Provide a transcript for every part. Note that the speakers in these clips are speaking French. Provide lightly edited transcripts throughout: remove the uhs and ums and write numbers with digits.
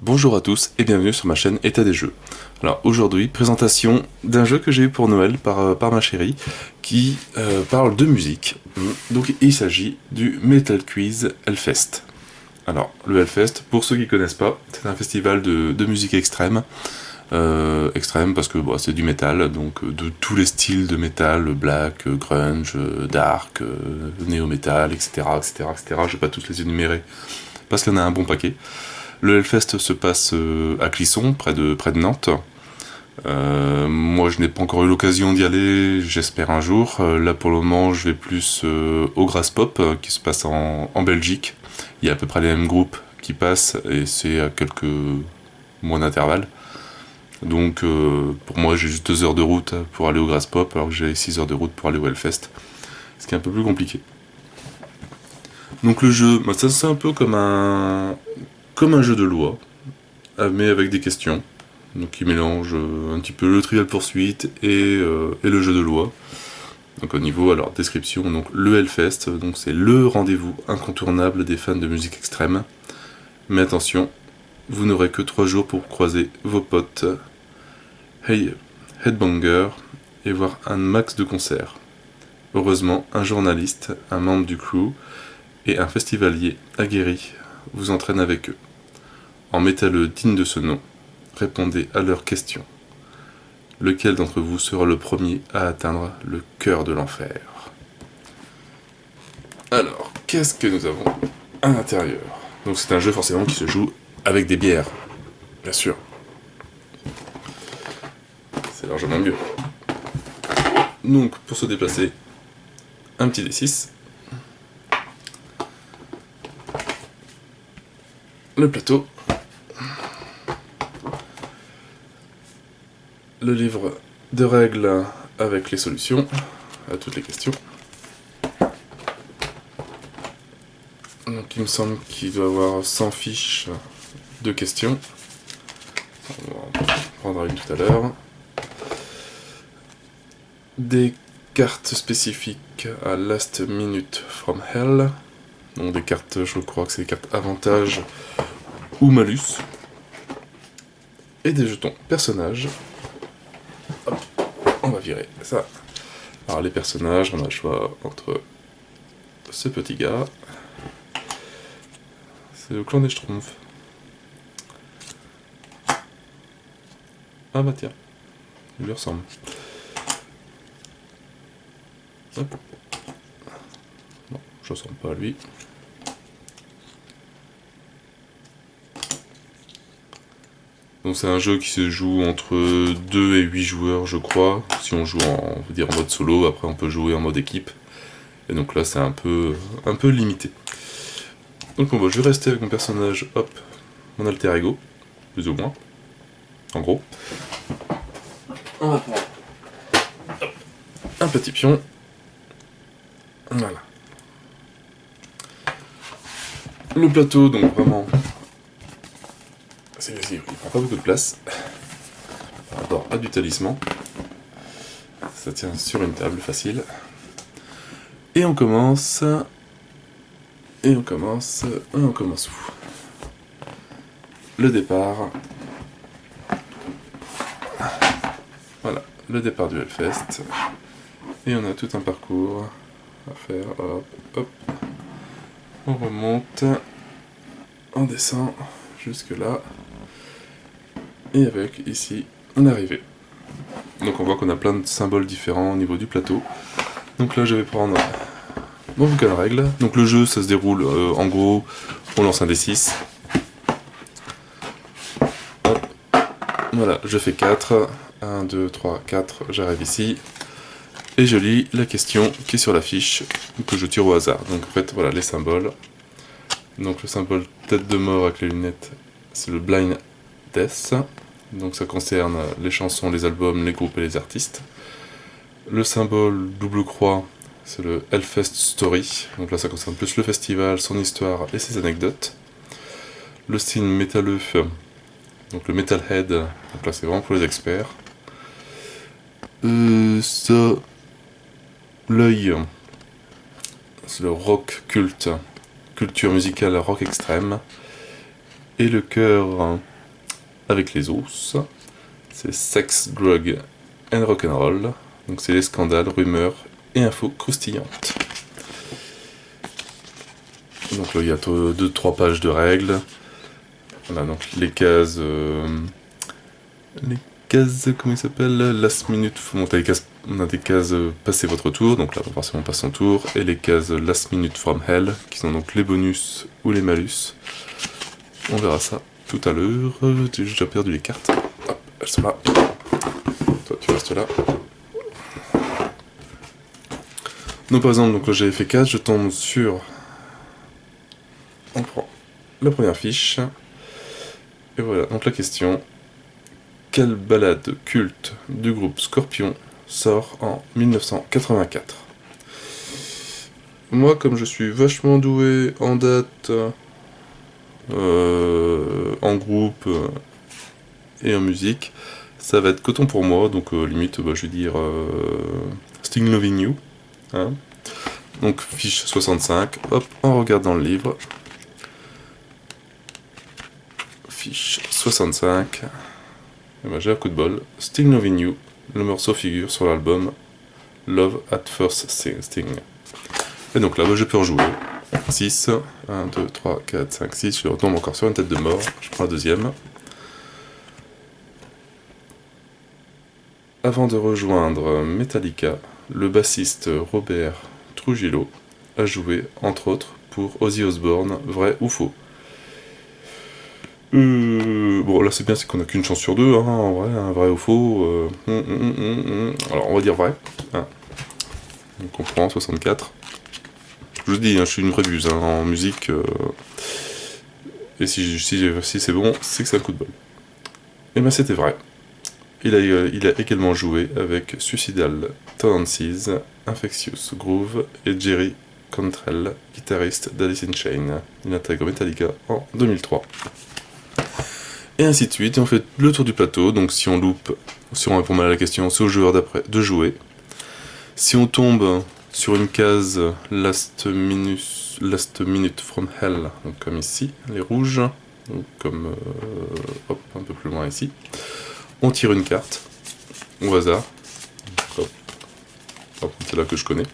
Bonjour à tous et bienvenue sur ma chaîne État des jeux. Alors aujourd'hui, présentation d'un jeu que j'ai eu pour Noël par ma chérie qui parle de musique. Donc il s'agit du Metal Quiz Hellfest. Alors le Hellfest, pour ceux qui ne connaissent pas, c'est un festival de musique extrême. Extrême parce que bon, c'est du métal, donc de tous les styles de métal, black, grunge, dark, néo-metal, etc., etc., etc. Je vais pas tous les énumérer parce qu'il y en a un bon paquet. Le Hellfest se passe à Clisson, près de Nantes. Moi, je n'ai pas encore eu l'occasion d'y aller, j'espère un jour. Là, pour le moment, je vais plus au Graspop, qui se passe en Belgique. Il y a à peu près les mêmes groupes qui passent, et c'est à quelques mois d'intervalle. Donc, pour moi, j'ai juste 2 heures de route pour aller au Graspop, alors que j'ai 6 heures de route pour aller au Hellfest. Ce qui est un peu plus compliqué. Donc le jeu, bah, ça c'est un peu comme un jeu de loi, mais avec des questions. Donc il mélange un petit peu le Trivial Pursuit et le jeu de loi. Donc au niveau, alors description, donc le Hellfest, donc c'est le rendez-vous incontournable des fans de musique extrême. Mais attention, vous n'aurez que 3 jours pour croiser vos potes, hey headbanger, et voir un max de concerts. Heureusement, un journaliste, un membre du crew et un festivalier aguerri vous entraînent avec eux. En métalleux digne de ce nom, répondez à leurs questions. Lequel d'entre vous sera le premier à atteindre le cœur de l'enfer? Alors, qu'est-ce que nous avons à l'intérieur? Donc c'est un jeu forcément qui se joue avec des bières, bien sûr. C'est largement mieux. Donc pour se déplacer, un petit D6. Le plateau. Le livre de règles avec les solutions à toutes les questions. Donc il me semble qu'il doit y avoir 100 fiches de questions. On va en prendre une tout à l'heure. Des cartes spécifiques à Last Minute from Hell. Donc des cartes, je crois que c'est des cartes avantage ou malus. Et des jetons personnages. Hop, on va virer ça. Alors les personnages, on a le choix entre ce petit gars. C'est le clan des Schtroumpfs. Ah bah tiens, il lui ressemble. Hop. Non, je ressemble pas à lui. Donc c'est un jeu qui se joue entre 2 et 8 joueurs, je crois. Si on joue en mode solo, après on peut jouer en mode équipe. Et donc là c'est un peu limité. Donc bon, je vais rester avec mon personnage, hop, mon alter ego, plus ou moins, en gros. On va prendre un petit pion. Voilà. Le plateau, donc vraiment, il prend pas beaucoup de place par rapport à du talisman. Ça tient sur une table facile. Et on commence. Et on commence où? Le départ. Voilà, le départ du Hellfest. Et on a tout un parcours à faire. Hop, hop. On remonte. On descend jusque là. Et avec ici une arrivée. Donc on voit qu'on a plein de symboles différents au niveau du plateau. Donc là je vais prendre mon bouquin de règles. Donc le jeu ça se déroule en gros, on lance un D6. Hop. Voilà, je fais 4. 1, 2, 3, 4, j'arrive ici. Et je lis la question qui est sur la fiche, que je tire au hasard. Donc en fait, voilà les symboles. Donc le symbole tête de mort avec les lunettes, c'est le Blind Death. Donc ça concerne les chansons, les albums, les groupes et les artistes. Le symbole double croix, c'est le Hellfest Story. Donc là ça concerne plus le festival, son histoire et ses anecdotes. Le signe métalleux, donc le Metalhead, donc là c'est vraiment pour les experts. Ça, l'œil, c'est le rock culture musicale rock extrême. Et le cœur, avec les os. C'est Sex, Drug and Rock'n'Roll. Donc c'est les scandales, rumeurs et infos croustillantes. Donc là il y a 2-3 pages de règles. Voilà, donc les cases... comment il s'appelle? Last minute. On a des cases passer votre tour, donc là forcément on passe son tour. Et les cases last minute from hell, qui sont donc les bonus ou les malus. On verra ça tout à l'heure. J'ai déjà perdu les cartes. Hop, elles sont là. Toi tu restes là. Donc par exemple, donc là j'avais fait 4, je tombe sur... On prend la première fiche. Et voilà, donc la question. Quelle ballade culte du groupe Scorpion sort en 1984? Moi, comme je suis vachement doué en date, en groupe et en musique, ça va être coton pour moi, donc limite, je vais dire Sting Loving You. Hein. Donc fiche 65, hop, on regarde dans le livre. Fiche 65. Et ben, j'ai un coup de bol. Sting Loving You, le morceau figure sur l'album Love at First Sting. Et donc là, je peux rejouer. 6, 1, 2, 3, 4, 5, 6. Je retombe encore sur une tête de mort. Je prends la deuxième. Avant de rejoindre Metallica, le bassiste Robert Trujillo a joué, entre autres, pour Ozzy Osbourne, vrai ou faux? Bon, là c'est bien, c'est qu'on a qu'une chance sur deux, hein, en vrai, un vrai ou faux. Alors on va dire vrai. Hein. On comprend, 64. Je vous dis, hein, je suis une vraie buse hein, en musique. Et si c'est bon, c'est que c'est un coup de bol. Et ben c'était vrai. Il a également joué avec Suicidal Tendencies, Infectious Groove et Jerry Cantrell, guitariste d'Alice in Chains. Il intègre Metallica en 2003. Et ainsi de suite, et on fait le tour du plateau, donc si on loupe, si on répond mal à la question, c'est au joueur d'après de jouer. Si on tombe sur une case last minute from hell, donc comme ici, les rouges, donc comme hop, un peu plus loin ici, on tire une carte, au hasard, hop, c'est là que je connais.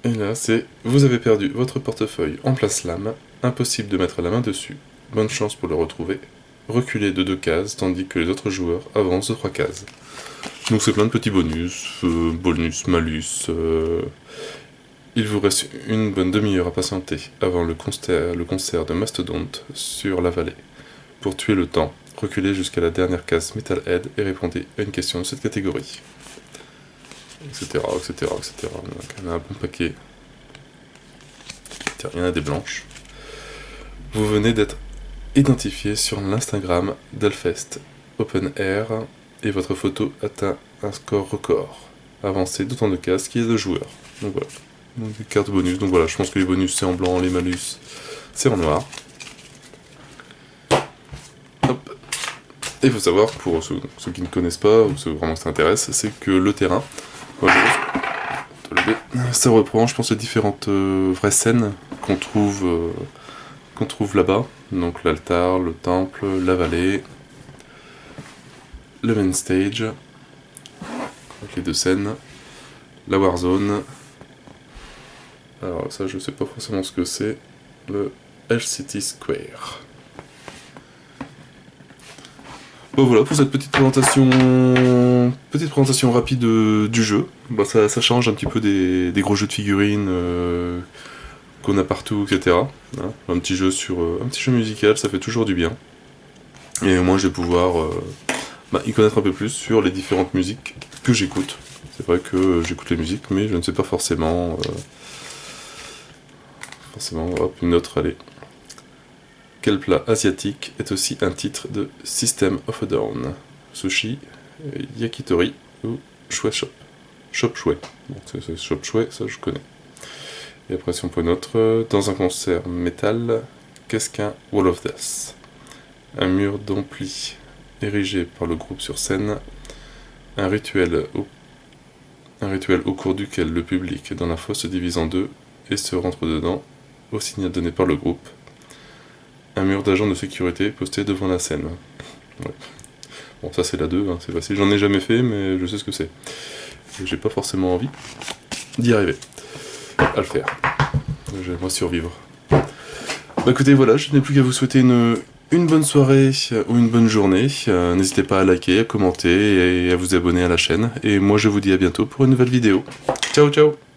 Et là c'est, vous avez perdu votre portefeuille en place lame, impossible de mettre la main dessus. Bonne chance pour le retrouver. Reculez de 2 cases, tandis que les autres joueurs avancent de 3 cases. Donc c'est plein de petits bonus, malus. Il vous reste une bonne demi-heure à patienter avant le concert de Mastodonte sur la vallée. Pour tuer le temps, reculez jusqu'à la dernière case Metalhead et répondez à une question de cette catégorie. Etc, etc, etc. Donc il y en a un bon paquet. Il y en a des blanches. Vous venez d'être identifié sur l'Instagram d'Hellfest Open Air et votre photo atteint un score record. Avancez d'autant de cases qu'il y a de joueurs. Donc voilà. Donc des cartes bonus. Donc voilà, je pense que les bonus c'est en blanc, les malus c'est en noir. Hop. Et il faut savoir, pour ceux qui ne connaissent pas, ou ceux vraiment qui s'intéressent, c'est que le terrain, ça reprend, je pense, les différentes vraies scènes qu'on trouve là-bas. Donc l'altar, le temple, la vallée, le main stage, avec les 2 scènes, la warzone. Alors ça je sais pas forcément ce que c'est, le Hell City Square. Bon voilà pour cette petite présentation rapide du jeu. Bah, ça change un petit peu des gros jeux de figurines qu'on a partout, etc. Hein, un petit jeu musical, ça fait toujours du bien. Et au moins je vais pouvoir y connaître un peu plus sur les différentes musiques que j'écoute. C'est vrai que j'écoute les musiques, mais je ne sais pas forcément... hop, une autre, allez. Quel plat asiatique est aussi un titre de System of a Down? Sushi, yakitori ou Shue Shop? Shop Shue. Bon, c'est Shop Shue, ça je connais. Et après, si on prend une autre, dans un concert métal, qu'est-ce qu'un Wall of Death? Un mur d'ampli érigé par le groupe sur scène, un rituel au cours duquel le public dans la fosse se divise en deux et se rentre dedans, au signal donné par le groupe. un mur d'agents de sécurité posté devant la scène. Ouais. Bon, ça c'est la 2, hein, c'est facile. J'en ai jamais fait, mais je sais ce que c'est. J'ai pas forcément envie d'y arriver, à le faire. J'aimerais survivre. Bah écoutez, voilà, je n'ai plus qu'à vous souhaiter une bonne soirée ou une bonne journée. N'hésitez pas à liker, à commenter et à vous abonner à la chaîne. Et moi je vous dis à bientôt pour une nouvelle vidéo. Ciao ciao!